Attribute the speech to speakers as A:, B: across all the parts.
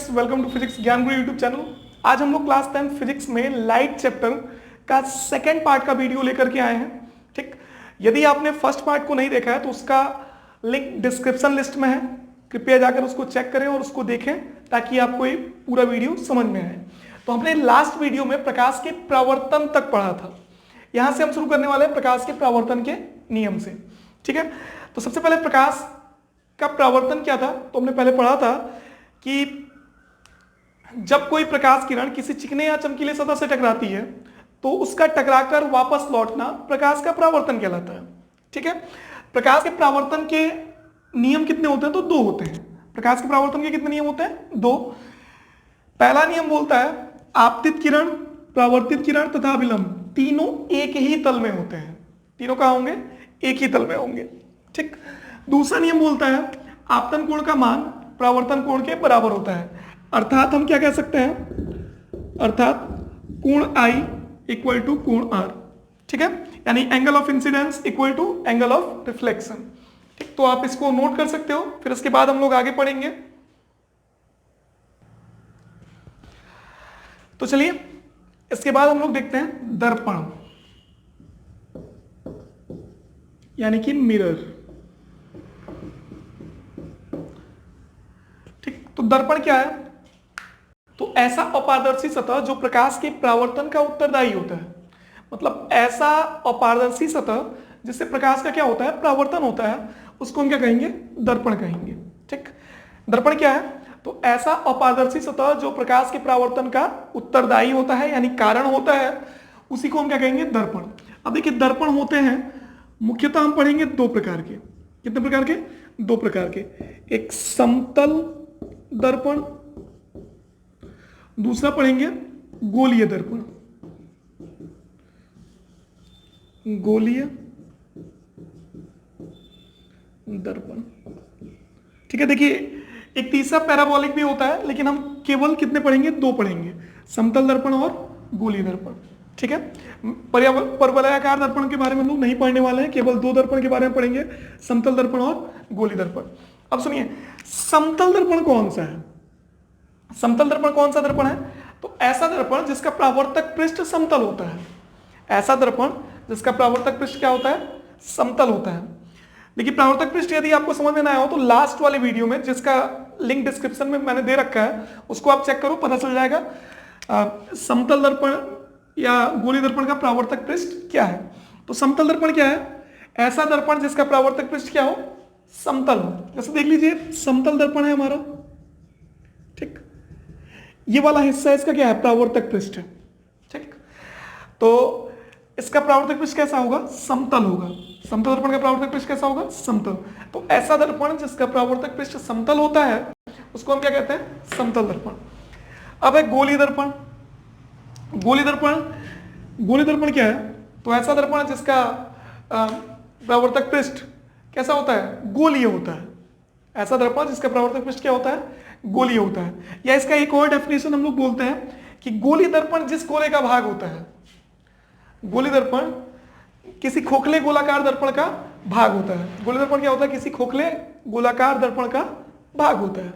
A: Friends, welcome to physics ज्ञान गुरु YouTube channel. आज हम लोग क्लास 10 फिजिक्स में लाइट चैप्टर का सेकेंड पार्ट का वीडियो लेकर के आए हैं। ठीक, यदि आपने फर्स्ट पार्ट को नहीं देखा है तो उसका लिंक डिस्क्रिप्शन लिस्ट में है, कृपया जाकर उसको चेक करें और उसको देखें ताकि आपको ये पूरा वीडियो समझ में आए। तो हमने लास्ट वीडियो में प्रकाश के प्रवर्तन तक पढ़ा था। यहां से हम शुरू करने वाले हैं प्रकाश के प्रवर्तन के नियम से। ठीक है, तो सबसे पहले प्रकाश का प्रवर्तन क्या था, तो हमने पहले पढ़ा था कि जब कोई प्रकाश किरण किसी चिकने या चमकीले सतह से टकराती है तो उसका टकराकर वापस लौटना प्रकाश का परावर्तन कहलाता है। ठीक है, प्रकाश के परावर्तन के नियम कितने होते हैं, तो दो होते हैं। प्रकाश के परावर्तन के कितने नियम होते हैं, दो। पहला नियम बोलता है आपतित किरण, परावर्तित किरण तथा अभिलंब तीनों एक ही तल में होते हैं। तीनों कहां होंगे, एक ही तल में होंगे। ठीक, दूसरा नियम बोलता है आपतन कोण का मान परावर्तन कोण के बराबर होता है। अर्थात हम क्या कह सकते हैं, अर्थात कोण I इक्वल टू कोण R। ठीक है, यानी angle of incidence equal to angle of reflection. ठीक, तो आप इसको नोट कर सकते हो, फिर इसके बाद हम लोग आगे पढ़ेंगे। तो चलिए इसके बाद हम लोग देखते हैं दर्पण, यानी कि मिरर। ठीक, तो दर्पण क्या है, तो ऐसा अपारदर्शी सतह जो प्रकाश के परावर्तन का उत्तरदायी होता है। मतलब ऐसा अपारदर्शी सतह जिससे प्रकाश का क्या होता है, परावर्तन होता है, उसको हम क्या कहेंगे, दर्पण कहेंगे। ठीक, दर्पण क्या है, तो ऐसा अपारदर्शी सतह जो प्रकाश के परावर्तन का उत्तरदायी होता है यानी कारण होता है, उसी को हम क्या कहेंगे, दर्पण। अब देखिए दर्पण होते हैं मुख्यतः हम पढ़ेंगे दो प्रकार के। कितने प्रकार के, दो प्रकार के। एक समतल दर्पण, दूसरा पढ़ेंगे गोलीय दर्पण। गोलीय दर्पण, ठीक है। देखिए एक तीसरा पैराबोलिक भी होता है, लेकिन हम केवल कितने पढ़ेंगे, दो पढ़ेंगे, समतल दर्पण और गोलीय दर्पण। ठीक है, परवलयाकार दर्पण के बारे में हम लोग नहीं पढ़ने वाले हैं, केवल दो दर्पण के बारे में पढ़ेंगे, समतल दर्पण और गोलीय दर्पण। अब सुनिए समतल दर्पण कौन सा है। समतल दर्पण कौन सा दर्पण है, तो ऐसा दर्पण जिसका परावर्तक पृष्ठ समतल होता है। ऐसा दर्पण जिसका परावर्तक पृष्ठ क्या होता है, समतल होता है। देखिए परावर्तक पृष्ठ यदि आपको समझ में ना आया हो तो लास्ट वाले वीडियो में, जिसका लिंक डिस्क्रिप्शन में मैंने दे रखा है, उसको आप चेक करो, पता चल जाएगा समतल दर्पण या गोलीय दर्पण का परावर्तक पृष्ठ क्या है। तो समतल दर्पण क्या है, ऐसा दर्पण जिसका परावर्तक पृष्ठ क्या हो, समतल हो। जैसे देख लीजिए समतल दर्पण है हमारा। ठीक, ये वाला हिस्सा इसका क्या है, परावर्तक पृष्ठ। ठीक, तो इसका परावर्तक पृष्ठ कैसा होगा, समतल होगा। समतल दर्पण का परावर्तक पृष्ठ कैसा होगा, समतल। तो ऐसा दर्पण जिसका परावर्तक पृष्ठ समतल होता है उसको हम क्या कहते हैं, समतल दर्पण। अब है गोलीय दर्पण। गोलीय दर्पण, गोलीय दर्पण क्या है, तो ऐसा दर्पण जिसका परावर्तक पृष्ठ कैसा होता है, गोलीय होता है। ऐसा दर्पण जिसका परावर्तक पृष्ठ क्या होता है, गोलीय होता है। या इसका एक और डेफिनेशन हम लोग बोलते हैं कि गोलीय दर्पण जिस गोले का भाग होता है, गोलीय दर्पण किसी खोखले गोलाकार दर्पण का भाग होता है। गोलीय दर्पण क्या होता है, किसी खोखले गोलाकार दर्पण का भाग होता है।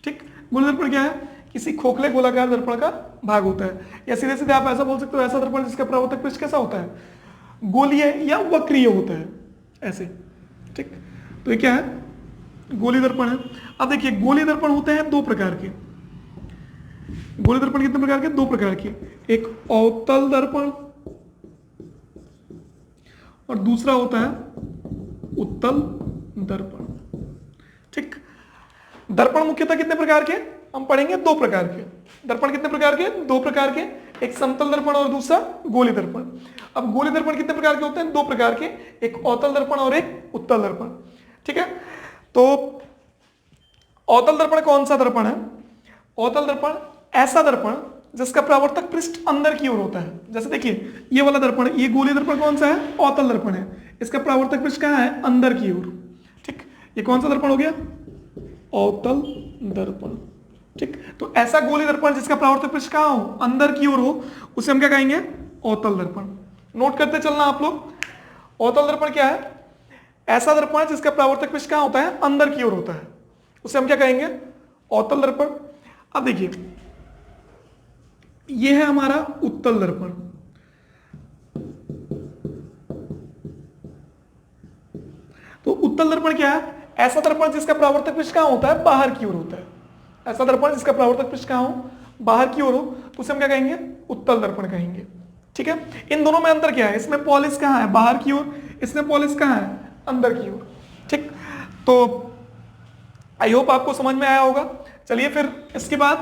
A: ठीक, गोलीय दर्पण क्या है, किसी खोखले गोलाकार दर्पण का भाग होता है। या सीधे सीधे आप ऐसा बोल सकते हो, ऐसा दर्पण जिसका परावर्तक पृष्ठ कैसा होता है, गोलीय या वक्रीय होता है, ऐसे। ठीक, तो ये क्या है, गोलीय दर्पण है। अब देखिए गोलीय दर्पण होते हैं दो प्रकार के। गोलीय दर्पण कितने प्रकार के, दो प्रकार के। एक अवतल दर्पण और दूसरा होता है उत्तल दर्पण। ठीक, दर्पण मुख्यतः कितने प्रकार के, हम पढ़ेंगे दो प्रकार के। दर्पण कितने प्रकार के, दो प्रकार के। एक समतल दर्पण और दूसरा गोलीय दर्पण। अब गोलीय दर्पण कितने प्रकार के होते हैं, दो प्रकार के, एक अवतल दर्पण और एक उत्तल दर्पण। ठीक है, तो अवतल दर्पण कौन सा दर्पण है, अवतल दर्पण ऐसा दर्पण जिसका परावर्तक पृष्ठ अंदर की ओर होता है। जैसे देखिए ये वाला दर्पण, ये गोलीय दर्पण कौन सा है, अवतल दर्पण है, इसका परावर्तक पृष्ठ कहां है, अंदर की ओर। ठीक, ये कौन सा दर्पण हो गया, अवतल दर्पण। ठीक, तो ऐसा गोलीय दर्पण जिसका परावर्तक पृष्ठ कहां हो, अंदर की ओर हो, उसे हम क्या कहेंगे, अवतल दर्पण। नोट करते चलना आप लोग। अवतल दर्पण क्या है, ऐसा दर्पण जिसका परावर्तक पृष्ठ कहां होता है, अंदर की ओर होता है, उसे हम क्या कहेंगे, अवतल दर्पण। अब देखिए, यह है हमारा उत्तल दर्पण। तो उत्तल दर्पण क्या है? ऐसा दर्पण जिसका परावर्तक पृष्ठ कहां होता है? बाहर की ओर होता है। ऐसा दर्पण जिसका परावर्तक पृष्ठ कहां हो? बाहर की ओर हो, तो उसे हम क्या कहेंगे? उत्तल दर्पण कहेंगे। ठीक है, इन दोनों में अंतर क्या है? इसमें पॉलिश कहां है? बाहर की ओर। इसमें पॉलिश कहां है? अंदर की ओर। ठीक, तो आई होप आपको समझ में आया होगा। चलिए फिर इसके बाद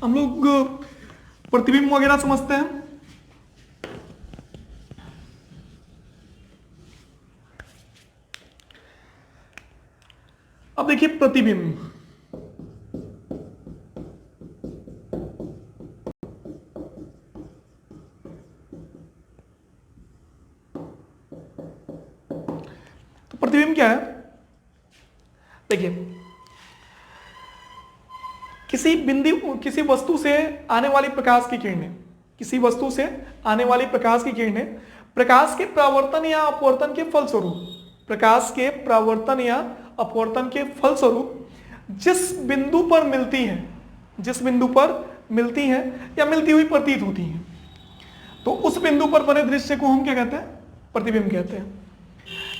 A: हम लोग प्रतिबिंब वगैरह समझते हैं। अब देखिए प्रतिबिंब। तो प्रतिबिंब क्या है? देखिए, किसी वस्तु से आने वाली प्रकाश की किरणें, किसी वस्तु से आने वाली प्रकाश की किरणें प्रकाश के परावर्तन या अपवर्तन के फलस्वरूप, प्रकाश के परावर्तन या अपवर्तन के फलस्वरूप जिस बिंदु पर मिलती हैं, जिस बिंदु पर मिलती हैं या मिलती हुई प्रतीत होती हैं, तो उस बिंदु पर बने दृश्य को हम क्या कहते हैं? प्रतिबिंब कहते हैं।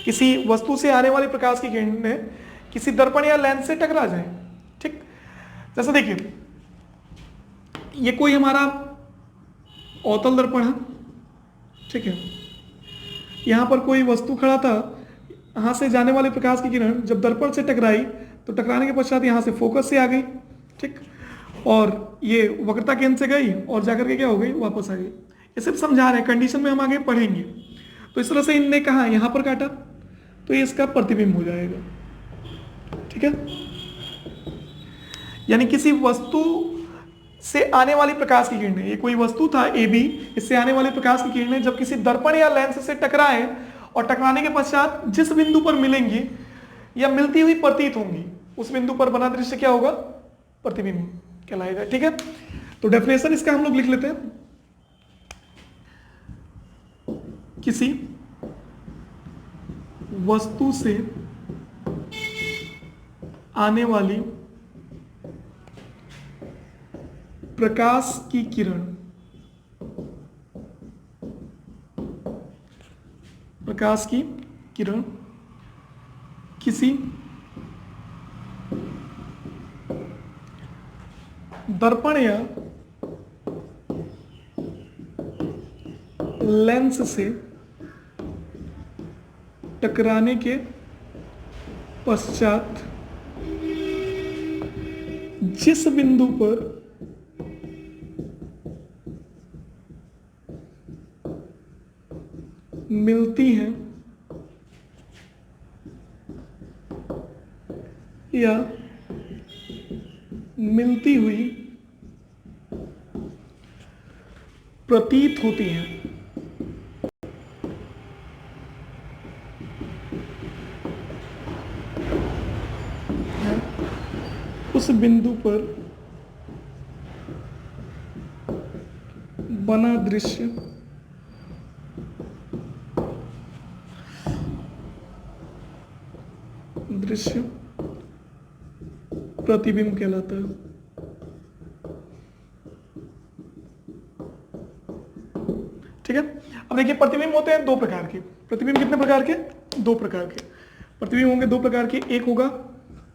A: किसी वस्तु से आने वाली प्रकाश की किरणें किसी दर्पण या लेंस से टकरा जाएं। ठीक, जैसे देखिए, ये कोई हमारा अवतल दर्पण है। ठीक है, यहां पर कोई वस्तु खड़ा था, यहां से जाने वाले प्रकाश की किरण जब दर्पण से टकराई तो टकराने के पश्चात यहां से फोकस से आ गई। ठीक, और ये वक्रता केंद्र से गई और जाकर के क्या हो गई? वापस आ गई। ये सिर्फ समझा रहे हैं, कंडीशन में हम आगे पढ़ेंगे। तो इस तरह से इनने कहा यहां पर काटा तो ये इसका प्रतिबिंब हो जाएगा। ठीक है, यानी किसी वस्तु से आने वाली प्रकाश की किरणें, ये कोई वस्तु था ए बी, इससे आने वाली प्रकाश की किरणें जब किसी दर्पण या लेंस से टकराए और टकराने के पश्चात जिस बिंदु पर मिलेंगी या मिलती हुई प्रतीत होंगी, उस बिंदु पर बना दृश्य क्या होगा? प्रतिबिंब कहलाएगा। ठीक है, तो डेफिनेशन इसका हम लोग लिख लेते हैं। किसी वस्तु से आने वाली प्रकाश की किरण, प्रकाश की किरण किसी दर्पण या लेंस से टकराने के पश्चात जिस बिंदु पर मिलती हैं या मिलती हुई प्रतीत होती हैं, उस बिंदु पर बना दृश्य प्रतिबिंब कहलाता है। ठीक है, अब देखिए प्रतिबिंब होते हैं दो प्रकार के। प्रतिबिंब कितने प्रकार के? दो प्रकार के प्रतिबिंब होंगे, दो प्रकार के। एक होगा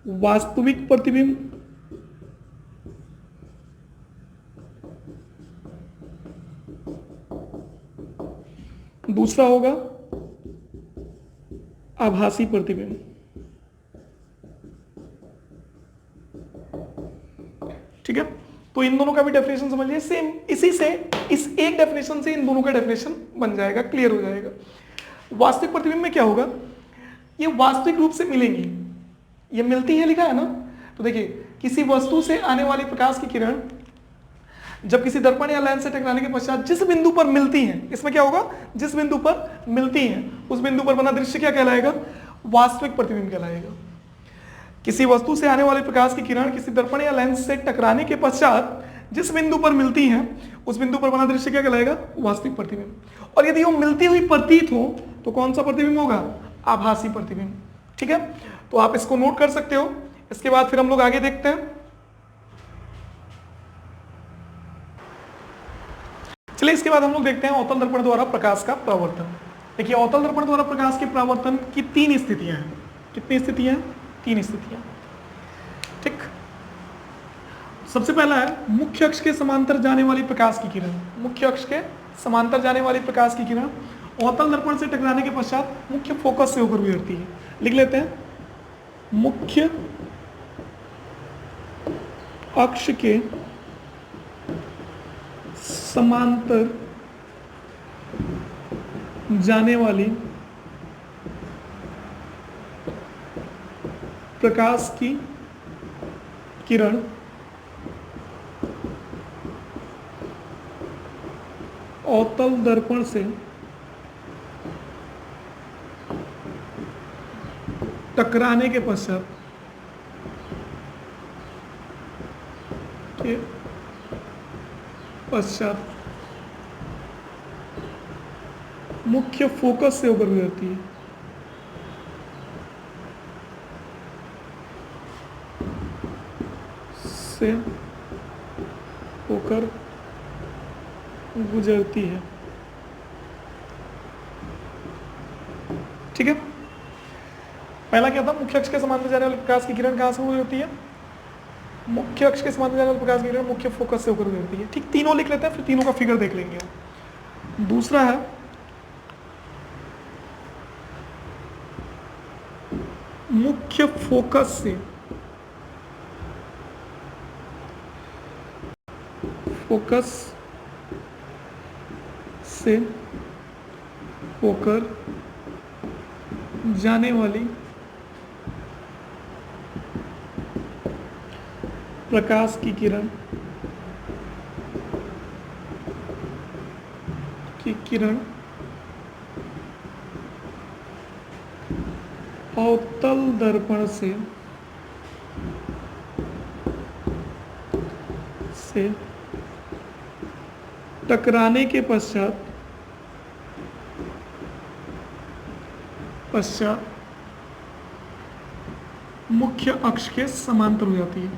A: वास्तविक प्रतिबिंब, दूसरा होगा आभासी प्रतिबिंब। ठीक है, तो इन दोनों का भी डेफिनेशन समझ लीजिए। सेम इसी से, इस एक डेफिनेशन से इन दोनों का डेफिनेशन बन जाएगा, क्लियर हो जाएगा। वास्तविक प्रतिबिंब में क्या होगा? ये वास्तविक रूप से मिलेंगी, ये मिलती है लिखा है ना। तो देखिए, किसी वस्तु से आने वाली प्रकाश की किरण जब किसी दर्पण या लेंस से टकराने के पश्चात जिस बिंदु पर मिलती हैं, इसमें क्या होगा? जिस बिंदु पर मिलती हैं उस बिंदु पर बना दृश्य क्या कहलाएगा? वास्तविक प्रतिबिंब कहलाएगा। किसी वस्तु से आने वाली प्रकाश की किरण किसी दर्पण या लेंस से टकराने के पश्चात जिस बिंदु पर मिलती हैं उस बिंदु पर बना दृश्य क्या कहलाएगा? वास्तविक प्रतिबिंब। और यदि वो मिलती हुई प्रतीत हो तो कौन सा प्रतिबिंब होगा? आभासी प्रतिबिंब। ठीक है, तो आप इसको नोट कर सकते हो। इसके बाद फिर हम लोग आगे देखते हैं। चलिए इसके बाद हम लोग देखते हैं अवतल दर्पण द्वारा प्रकाश का परावर्तन। देखिए अवतल दर्पण द्वारा प्रकाश के परावर्तन की 3 स्थितियां हैं। कितनी स्थितियां? 3 स्थितियां। ठीक, सबसे पहला है मुख्य अक्ष के समांतर जाने वाली प्रकाश की किरण। मुख्य अक्ष के समांतर जाने वाली प्रकाश की किरण अवतल दर्पण से टकराने के पश्चात मुख्य फोकस से होकर गुजरती है। लिख लेते हैं, मुख्य अक्ष के समांतर जाने वाली प्रकाश की किरण अवतल दर्पण से टकराने के पश्चात मुख्य फोकस से होकर गुजरती है। से होकर गुजरती है। ठीक है, पहला क्या था? मुख्य अक्ष के समांतर जाने वाली प्रकाश की किरण कहां से गुजरती है? मुख्य अक्ष के समांतर जाने वाली प्रकाश की किरण मुख्य फोकस से होकर गुजरती है। ठीक, तीनों लिख लेते हैं, फिर तीनों का फिगर देख लेंगे। दूसरा है मुख्य फोकस से होकर जाने वाली प्रकाश की किरण अवतल दर्पण से टकराने के पश्चात मुख्य अक्ष के समांतर हो जाती है।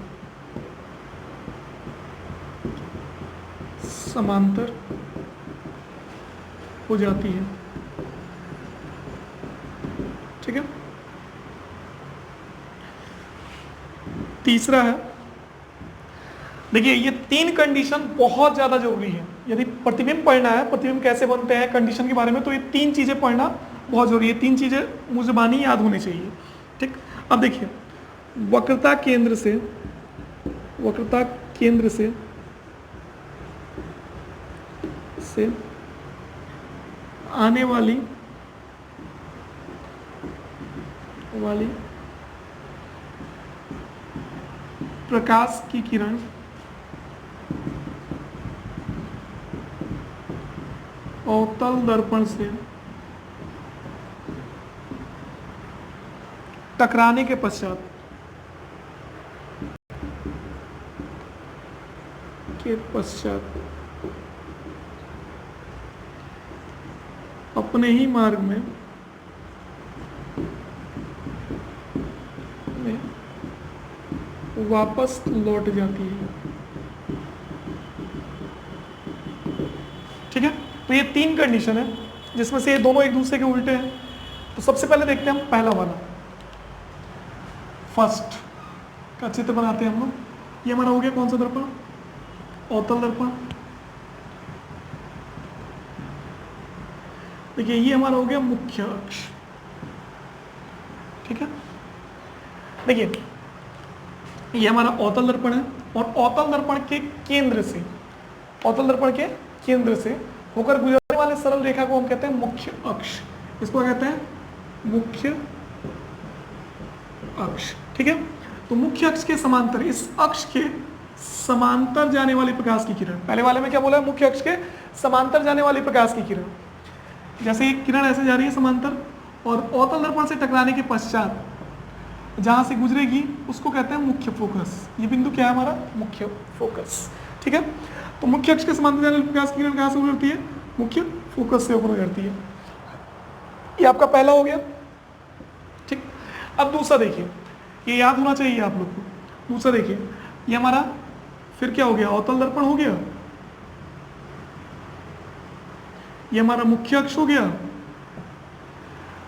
A: समांतर हो जाती है। ठीक है, तीसरा है, देखिए ये 3 कंडीशन बहुत ज्यादा जरूरी है। यदि प्रतिबिंब पढ़ना है, प्रतिबिंब कैसे बनते हैं कंडीशन के बारे में, तो ये 3 चीजें पढ़ना बहुत जरूरी है। 3 चीजें मुझबानी याद होनी चाहिए। ठीक, अब देखिए वक्रता केंद्र से आने वाली प्रकाश की किरण अवतल दर्पण से टकराने के पश्चात अपने ही मार्ग में वापस लौट जाती है। ठीक है, तो ये 3 कंडीशन है जिसमें से ये दोनों एक दूसरे के उल्टे हैं। तो सबसे पहले देखते हैं हम पहला वाला, फर्स्ट का चित्र बनाते हैं हम लोग। ये हमारा हो गया कौन सा दर्पण? अवतल दर्पण। देखिए ये हमारा हो गया मुख्य अक्ष। ठीक है, देखिए ये हमारा अवतल दर्पण है और अवतल दर्पण के केंद्र से होकर गुजरने वाले सरल रेखा को हम कहते हैं मुख्य अक्ष। इसको कहते हैं मुख्य अक्ष। ठीक है, तो मुख्य अक्ष के समांतर, इस अक्ष के समांतर जाने वाली प्रकाश की किरण, पहले वाले में क्या बोला है? मुख्य अक्ष के समांतर जाने वाली प्रकाश की किरण। जैसे एक किरण ऐसे जा रही है समांतर और अवतल दर्पण से टकराने के पश्चात जहां से गुजरेगी उसको कहते हैं मुख्य फोकस। ये बिंदु क्या है हमारा? मुख्य फोकस। ठीक है, तो मुख्य अक्ष के समांतर जाने वाली प्रकाश की किरण कहां से गुजरती है? मुख्य फोकस से होकर गुजरती है। ये आपका पहला हो गया। ठीक, अब दूसरा देखिए, ये याद होना चाहिए आप लोग को। दूसरा देखिए, ये हमारा फिर क्या हो गया? अवतल दर्पण हो गया। ये हमारा मुख्य अक्ष हो गया।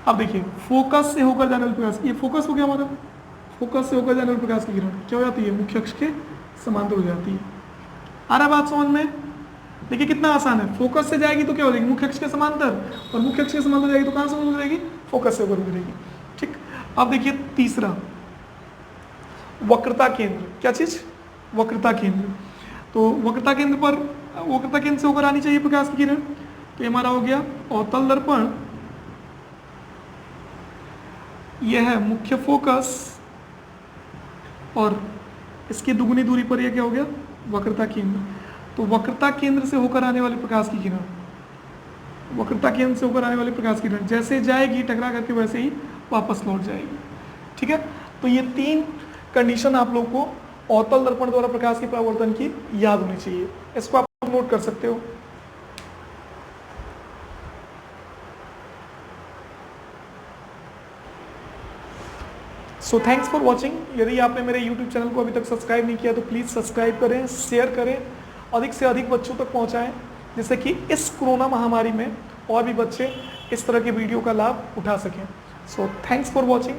A: अब देखिए फोकस से होकर जाने वाले प्रकाश, ये फोकस हो गया हमारा, फोकस से होकर जाने वाले प्रकाश की किरण क्या हो जाती है, मुख्य अक्ष के समांतर हो जाती है। आ रहा बात समझ में? देखिए कितना आसान है, फोकस से जाएगी तो क्या हो जाएगी, मुख्य अक्ष के समांतर, और मुख्य अक्ष के समांतर जाएगी तो कहां से गुजरेगी, फोकस से होकर गुजरेगी। ठीक, अब देखिए तीसरा, वक्रता केंद्र। क्या चीज, वक्रता केंद्र। तो वक्रता केंद्र पर, वक्रता केंद्र से होकर आनी चाहिए प्रकाश की किरण, तो ये हमारा हो गया अवतल दर्पण, यह है मुख्य फोकस, और इसकी दुगुनी दूरी पर यह क्या हो गया, वक्रता केंद्र। तो वक्रता केंद्र से होकर आने वाले प्रकाश की किरण, वक्रता केंद्र से होकर आने वाले प्रकाश की किरण जैसे जाएगी टकरा करके वैसे ही वापस लौट जाएगी। ठीक है, तो ये 3 कंडीशन आप लोग को अवतल दर्पण द्वारा प्रकाश के परावर्तन की याद होनी चाहिए। इसको आप नोट कर सकते हो। So thanks for watching. यदि आपने मेरे यूट्यूब चैनल को अभी तक सब्सक्राइब नहीं किया तो प्लीज़ सब्सक्राइब करें, शेयर करें, अधिक से अधिक बच्चों तक पहुंचाएं, जिससे कि इस कोरोना महामारी में और भी बच्चे इस तरह के वीडियो का लाभ उठा सकें। So thanks for watching.